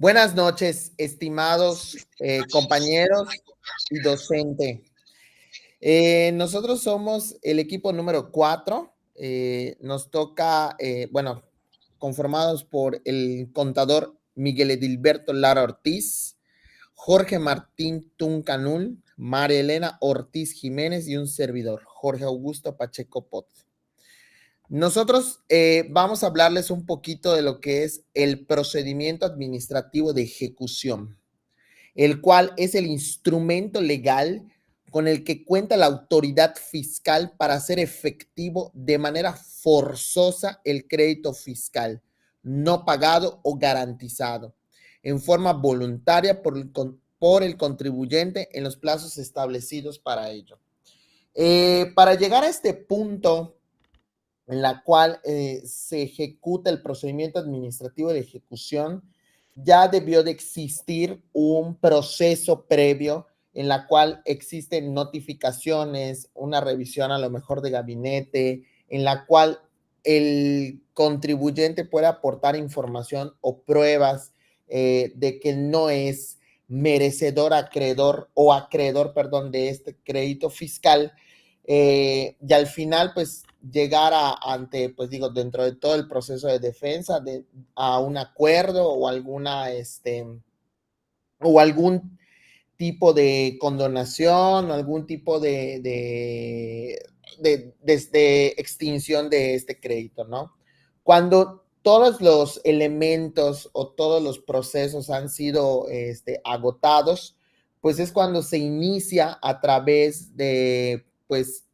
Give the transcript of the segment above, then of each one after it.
Buenas noches, estimados compañeros y docente. Nosotros somos el equipo número 4. Nos toca, conformados por el contador Miguel Edilberto Lara Ortiz, Jorge Martín Tuncanul, María Elena Ortiz Jiménez y un servidor, Jorge Augusto Pacheco Pot. Nosotros vamos a hablarles un poquito de lo que es el procedimiento administrativo de ejecución, el cual es el instrumento legal con el que cuenta la autoridad fiscal para hacer efectivo de manera forzosa el crédito fiscal no pagado o garantizado en forma voluntaria por el contribuyente en los plazos establecidos para ello. Para llegar a este punto en la cual se ejecuta el procedimiento administrativo de ejecución, ya debió de existir un proceso previo en la cual existen notificaciones, una revisión a lo mejor de gabinete, en la cual el contribuyente puede aportar información o pruebas de que no es merecedor, acreedor, perdón, de este crédito fiscal. Y al final, pues, llegar ante, pues digo, dentro de todo el proceso de defensa, a un acuerdo o o algún tipo de condonación o algún tipo de extinción de este crédito, ¿no? Cuando todos los elementos o todos los procesos han sido agotados, pues es cuando se inicia a través de, pues,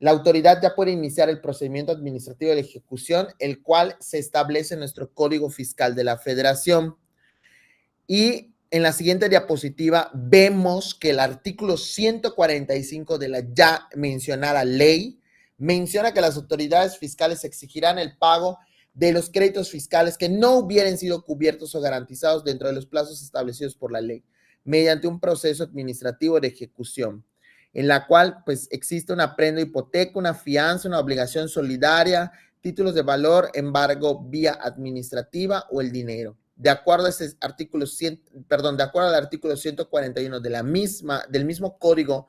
la autoridad ya puede iniciar el procedimiento administrativo de ejecución, el cual se establece en nuestro Código Fiscal de la Federación. Y en la siguiente diapositiva vemos que el artículo 145 de la ya mencionada ley menciona que las autoridades fiscales exigirán el pago de los créditos fiscales que no hubieran sido cubiertos o garantizados dentro de los plazos establecidos por la ley, mediante un proceso administrativo de ejecución, en la cual pues existe una prenda de hipoteca, una fianza, una obligación solidaria, títulos de valor, embargo vía administrativa o el dinero. De acuerdo a ese artículo de acuerdo al artículo 141 del mismo código,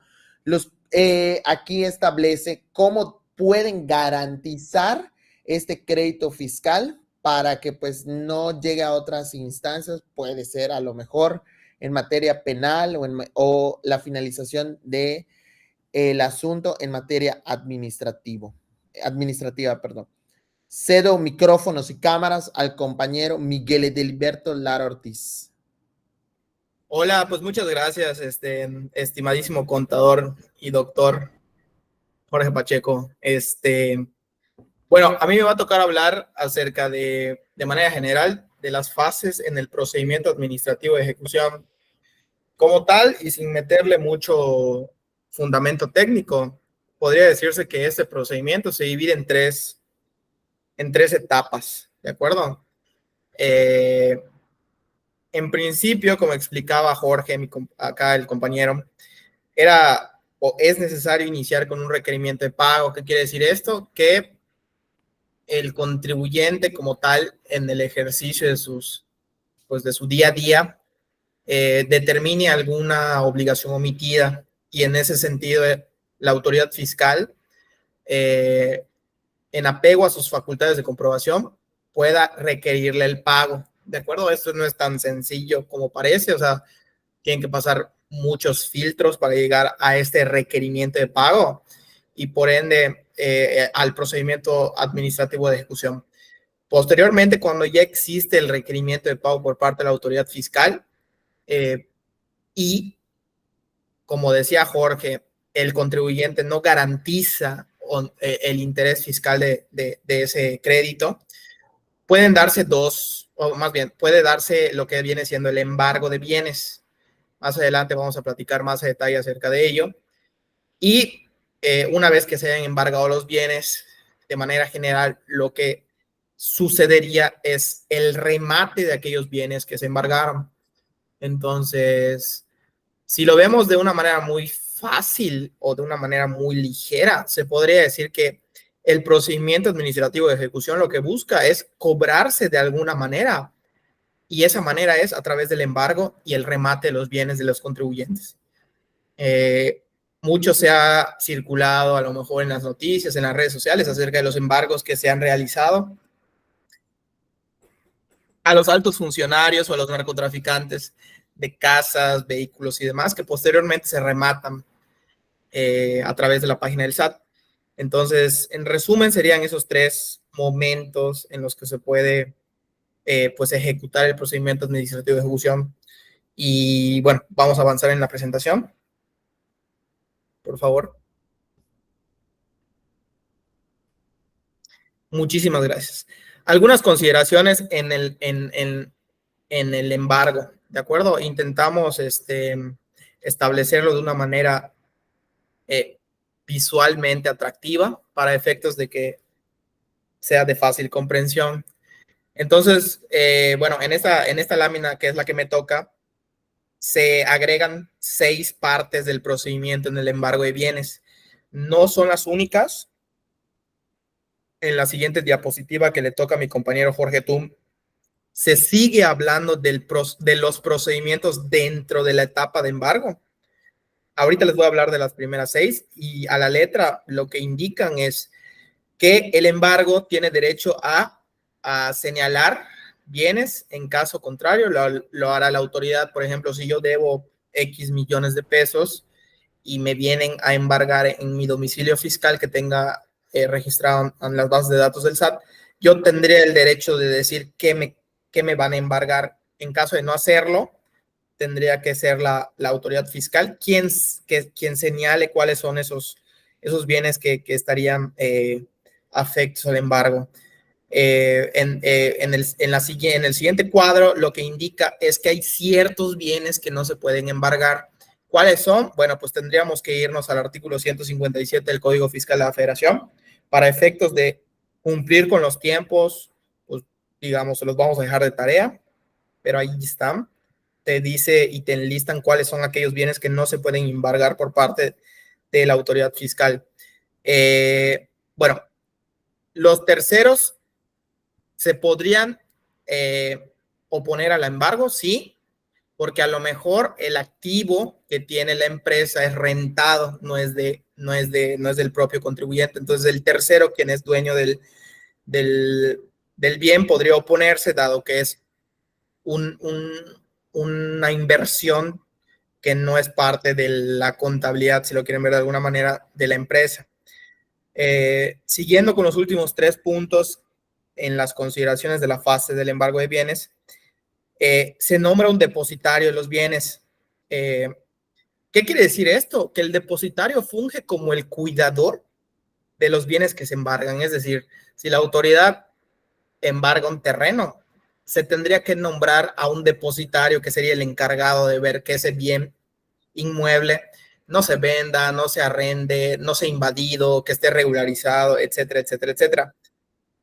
aquí establece cómo pueden garantizar este crédito fiscal para que pues no llegue a otras instancias, puede ser a lo mejor en materia penal o la finalización de el asunto en materia administrativa, perdón. Cedo micrófonos y cámaras al compañero Miguel Edilberto Lara Ortiz. Hola, pues muchas gracias, estimadísimo contador y doctor Jorge Pacheco. Bueno, a mí me va a tocar hablar acerca de manera general, de las fases en el procedimiento administrativo de ejecución como tal y sin meterle mucho fundamento técnico. Podría decirse que este procedimiento se divide en tres etapas, ¿de acuerdo? En principio, como explicaba Jorge, acá el compañero, era o es necesario iniciar con un requerimiento de pago. ¿Qué quiere decir esto? Que el contribuyente como tal, en el ejercicio de su día a día, determine alguna obligación omitida y en ese sentido la autoridad fiscal, en apego a sus facultades de comprobación, pueda requerirle el pago. ¿De acuerdo? Esto no es tan sencillo como parece, o sea, tienen que pasar muchos filtros para llegar a este requerimiento de pago y por ende al procedimiento administrativo de ejecución. Posteriormente, cuando ya existe el requerimiento de pago por parte de la autoridad fiscal y, como decía Jorge, el contribuyente no garantiza el interés fiscal de ese crédito, pueden darse puede darse lo que viene siendo el embargo de bienes. Más adelante vamos a platicar más a detalle acerca de ello. Y una vez que se hayan embargado los bienes, de manera general, lo que sucedería es el remate de aquellos bienes que se embargaron. Entonces, si lo vemos de una manera muy fácil o de una manera muy ligera, se podría decir que el procedimiento administrativo de ejecución lo que busca es cobrarse de alguna manera y esa manera es a través del embargo y el remate de los bienes de los contribuyentes. Mucho se ha circulado a lo mejor en las noticias, en las redes sociales, acerca de los embargos que se han realizado a los altos funcionarios o a los narcotraficantes de casas, vehículos y demás, que posteriormente se rematan a través de la página del SAT. Entonces, en resumen, serían esos tres momentos en los que se puede pues ejecutar el procedimiento administrativo de ejecución. Y bueno, vamos a avanzar en la presentación. Por favor. Muchísimas gracias. Algunas consideraciones en el embargo, ¿de acuerdo? Intentamos establecerlo de una manera visualmente atractiva para efectos de que sea de fácil comprensión. Entonces, bueno, en esta lámina, que es la que me toca, se agregan 6 partes del procedimiento en el embargo de bienes. No son las únicas. En la siguiente diapositiva que le toca a mi compañero Jorge Tum, se sigue hablando de los procedimientos dentro de la etapa de embargo. Ahorita les voy a hablar de las primeras 6 y a la letra lo que indican es que el embargo tiene derecho a señalar bienes. En caso contrario, lo hará la autoridad. Por ejemplo, si yo debo X millones de pesos y me vienen a embargar en mi domicilio fiscal que tenga registrado en las bases de datos del SAT, yo tendría el derecho de decir qué me van a embargar. En caso de no hacerlo, tendría que ser la autoridad fiscal quien señale cuáles son esos bienes que estarían afectos al embargo. En el siguiente cuadro, lo que indica es que hay ciertos bienes que no se pueden embargar. ¿Cuáles son? Bueno, pues tendríamos que irnos al artículo 157 del Código Fiscal de la Federación. Para efectos de cumplir con los tiempos, pues digamos, se los vamos a dejar de tarea, pero ahí están. Te dice y te enlistan cuáles son aquellos bienes que no se pueden embargar por parte de la autoridad fiscal. Bueno, los terceros se podrían oponer al embargo, sí, porque a lo mejor el activo que tiene la empresa es rentado, no es del propio contribuyente. Entonces, el tercero, quien es dueño del bien, podría oponerse, dado que es una inversión que no es parte de la contabilidad, si lo quieren ver de alguna manera, de la empresa. Siguiendo con los últimos 3 puntos en las consideraciones de la fase del embargo de bienes, se nombra un depositario de los bienes. ¿Qué quiere decir esto? Que el depositario funge como el cuidador de los bienes que se embargan. Es decir, si la autoridad embarga un terreno, se tendría que nombrar a un depositario que sería el encargado de ver que ese bien inmueble no se venda, no se arrende, no sea invadido, que esté regularizado, etcétera, etcétera, etcétera.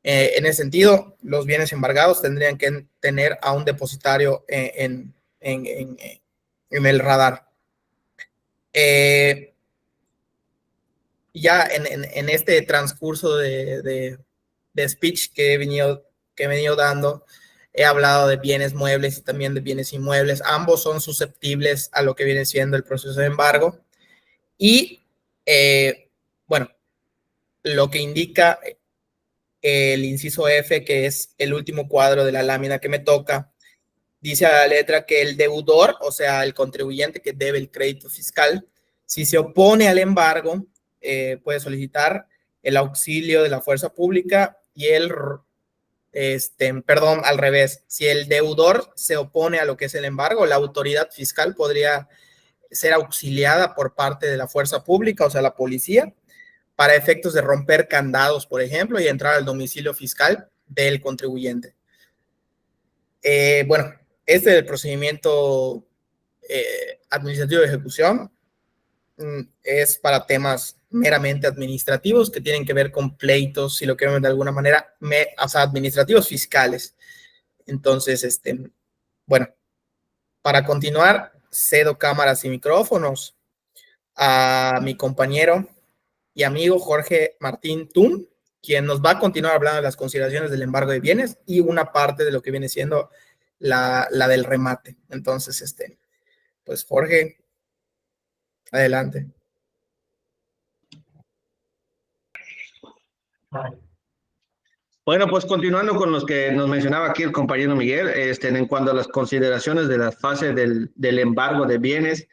En ese sentido, los bienes embargados tendrían que tener a un depositario en el radar. Ya en este transcurso de speech que he venido dando, he hablado de bienes muebles y también de bienes inmuebles. Ambos son susceptibles a lo que viene siendo el proceso de embargo. Y, bueno, lo que indica el inciso F, que es el último cuadro de la lámina que me toca, dice a la letra que el deudor, o sea, el contribuyente que debe el crédito fiscal, si se opone al embargo, puede solicitar el auxilio de la fuerza pública y perdón, al revés, si el deudor se opone a lo que es el embargo, la autoridad fiscal podría ser auxiliada por parte de la fuerza pública, o sea, la policía, para efectos de romper candados, por ejemplo, y entrar al domicilio fiscal del contribuyente. Bueno, este es el procedimiento administrativo de ejecución. Es para temas meramente administrativos que tienen que ver con pleitos, si lo quieren ver de alguna manera, o sea, administrativos fiscales. Entonces, bueno, para continuar, cedo cámaras y micrófonos a mi compañero y amigo Jorge Martín Tum, quien nos va a continuar hablando de las consideraciones del embargo de bienes y una parte de lo que viene siendo la del remate. Entonces, pues Jorge, adelante. Bueno, pues continuando con los que nos mencionaba aquí el compañero Miguel, en cuanto a las consideraciones de la fase del embargo de bienes,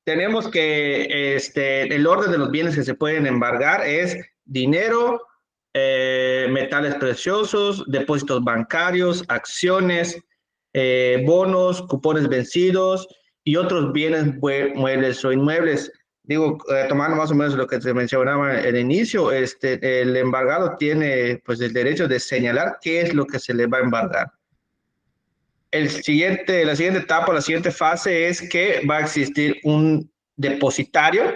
tenemos que el orden de los bienes que se pueden embargar es dinero, metales preciosos, depósitos bancarios, acciones, bonos, cupones vencidos y otros bienes muebles o inmuebles. Digo, tomando más o menos lo que se mencionaba en el inicio, el embargado tiene pues el derecho de señalar qué es lo que se le va a embargar. La siguiente etapa, la siguiente fase es que va a existir un depositario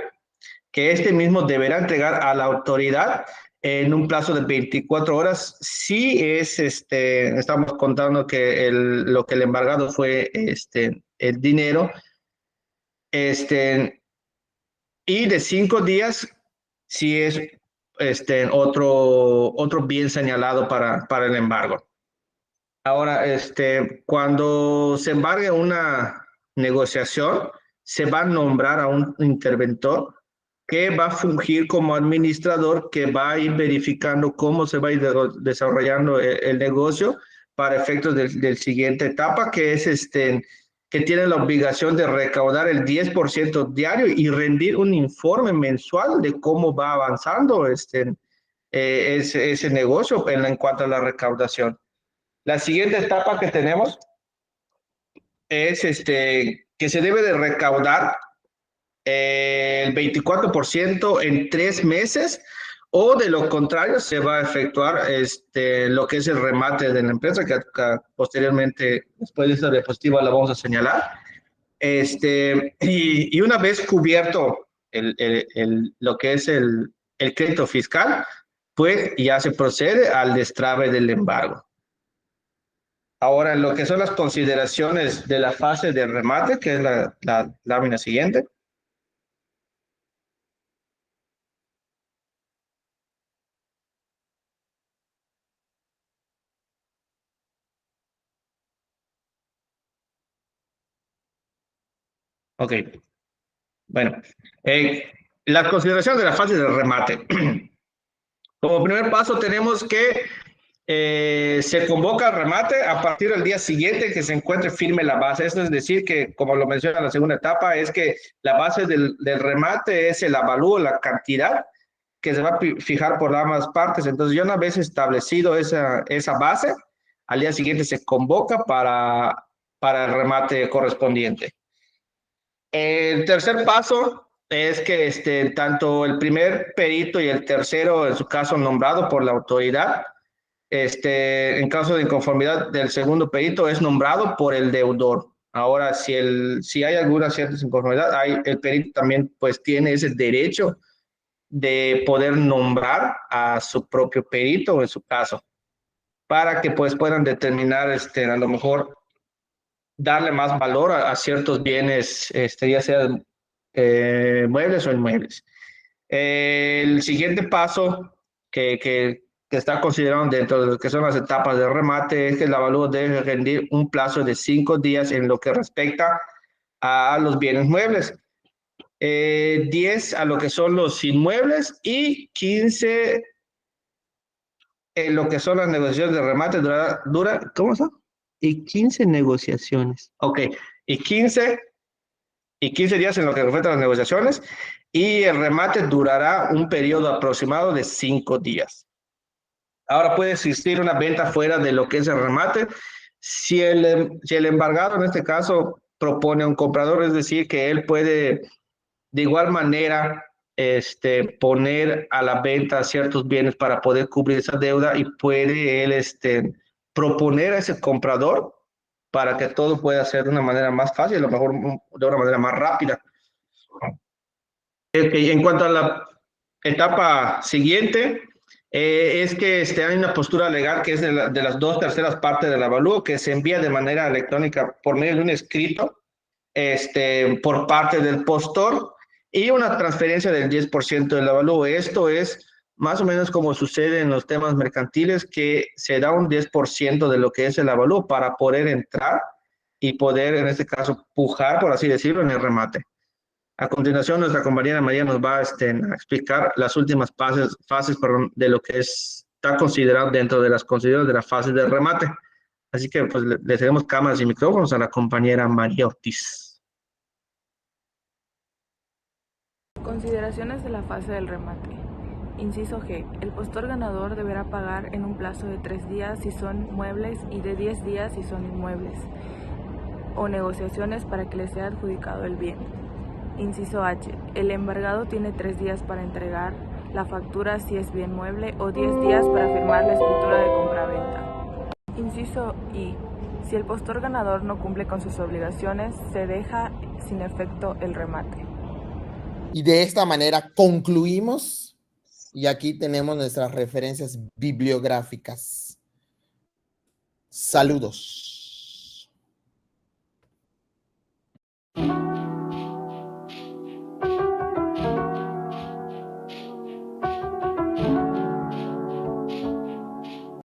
que mismo deberá entregar a la autoridad en un plazo de 24 horas. Si estamos contando que lo que el embargado fue el dinero, y de 5 días si es otro bien señalado para el embargo. Ahora, cuando se embargue una negociación, se va a nombrar a un interventor que va a fungir como administrador, que va a ir verificando cómo se va a ir desarrollando el negocio para efectos del siguiente etapa, que es que tiene la obligación de recaudar el 10% diario y rendir un informe mensual de cómo va avanzando ese negocio en cuanto a la recaudación. La siguiente etapa que tenemos es que se debe de recaudar el 24% en 3 meses, o de lo contrario se va a efectuar lo que es el remate de la empresa, que posteriormente, después de esta diapositiva, la vamos a señalar. Y una vez cubierto lo que es el crédito fiscal, pues ya se procede al destrave del embargo. Ahora, lo que son las consideraciones de la fase de remate, que es la lámina siguiente. Ok. Bueno, las consideraciones de la fase de remate. Como primer paso tenemos que se convoca el remate a partir del día siguiente que se encuentre firme la base. Esto es decir que, como lo menciona la segunda etapa, es que la base del remate es el avalúo, la cantidad que se va a fijar por ambas partes. Entonces, ya una vez establecido esa base, al día siguiente se convoca para el remate correspondiente. El tercer paso es que tanto el primer perito y el tercero, en su caso nombrado por la autoridad, en caso de inconformidad del segundo perito, es nombrado por el deudor. Ahora, si hay alguna cierta inconformidad, el perito también pues tiene ese derecho de poder nombrar a su propio perito, en su caso, para que pues puedan determinar a lo mejor darle más valor a ciertos bienes, ya sean muebles o inmuebles. El siguiente paso que está considerado dentro de lo que son las etapas de remate es que el avalúo debe rendir un plazo de 5 días en lo que respecta a los bienes muebles, 10 a lo que son los inmuebles y 15 en lo que son las negociaciones de remate. Dura ¿cómo está? Y 15 negociaciones. Ok, y 15 días en lo que respecta a las negociaciones, y el remate durará un periodo aproximado de 5 días. Ahora, puede existir una venta fuera de lo que es el remate si el embargado, en este caso, propone a un comprador, es decir, que él puede de igual manera poner a la venta ciertos bienes para poder cubrir esa deuda, y puede él proponer a ese comprador para que todo pueda ser de una manera más fácil, a lo mejor de una manera más rápida. En cuanto a la etapa siguiente, es que hay una postura legal que es de las 2/3 partes del avalúo, que se envía de manera electrónica por medio de un escrito por parte del postor, y una transferencia del 10% del avalúo. Esto es más o menos como sucede en los temas mercantiles, que se da un 10% de lo que es el avalúo para poder entrar y poder, en este caso, pujar, por así decirlo, en el remate. A continuación, nuestra compañera María nos va a explicar las últimas fases de lo que está considerado dentro de las consideradas de las fases del remate. Así que pues le cedemos cámaras y micrófonos a la compañera María Ortiz. Consideraciones de la fase del remate. Inciso G. El postor ganador deberá pagar en un plazo de 3 días si son muebles y de 10 días si son inmuebles, o negociaciones para que le sea adjudicado el bien. Inciso H. El embargado tiene 3 días para entregar la factura si es bien mueble o 10 días para firmar la escritura de compraventa. Inciso I. Si el postor ganador no cumple con sus obligaciones, se deja sin efecto el remate. Y de esta manera concluimos. Y aquí tenemos nuestras referencias bibliográficas. Saludos.